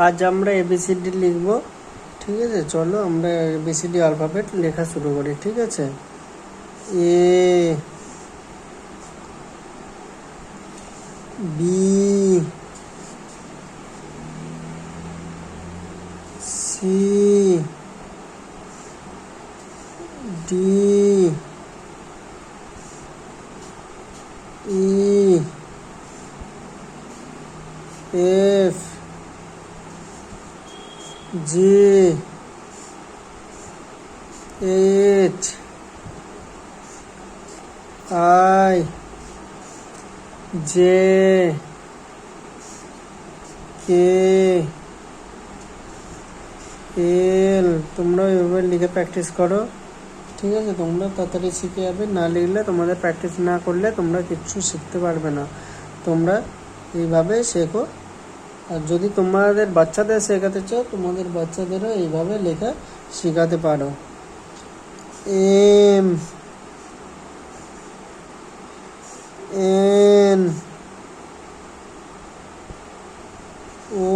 আজ আমরা এবিসিডি লিখব। ঠিক আছে, চলো আমরা এবিসিডি অ্যালফাবেট লেখা শুরু করি। ঠিক আছে, A B C D E F G H I J K L. তোমরা এভাবে লিখে প্র্যাকটিস করো। ঠিক আছে, তোমরা তাড়াতাড়ি শিখে যাবে। না লিখলে, তোমাদের প্র্যাকটিস না করলে তোমরা কিচ্ছু শিখতে পারবে না। তোমরা এইভাবে শেখো। আর যদি তোমাদের বাচ্চাদের শেখাতে চাও, তোমাদের বাচ্চাদেরও এইভাবে লেখা শেখাতে পারো। M N O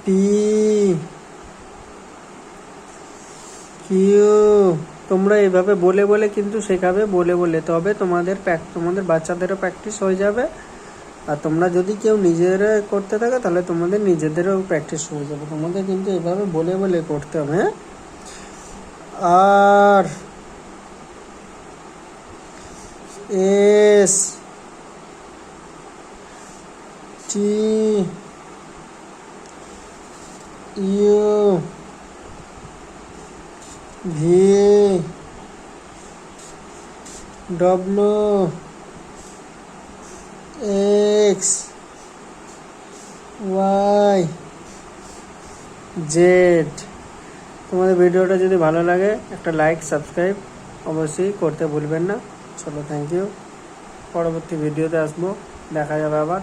P Q. তোমরা এইভাবে বলে বলে কিন্তু শেখাবে, বলে বলে, তবে তোমাদের বাচ্চাদেরও প্র্যাকটিস হয়ে যাবে। আর তোমরা যদি কেউ নিজেরা করতে থাকো, তাহলে তোমাদের নিজেদেরও প্র্যাকটিস হয়ে যাবে। তোমাদের কিন্তু এভাবে বলে বলে করতে হবে। হ্যাঁ, R S T U V W X Y Z. তোমাদের ভিডিওটা যদি ভালো লাগে, একটা লাইক সাবস্ক্রাইব অবশ্যই করতে ভুলবেন না। চলো, থ্যাংক ইউ। পরবর্তী ভিডিওতে আসবো, দেখা যাবে আবার।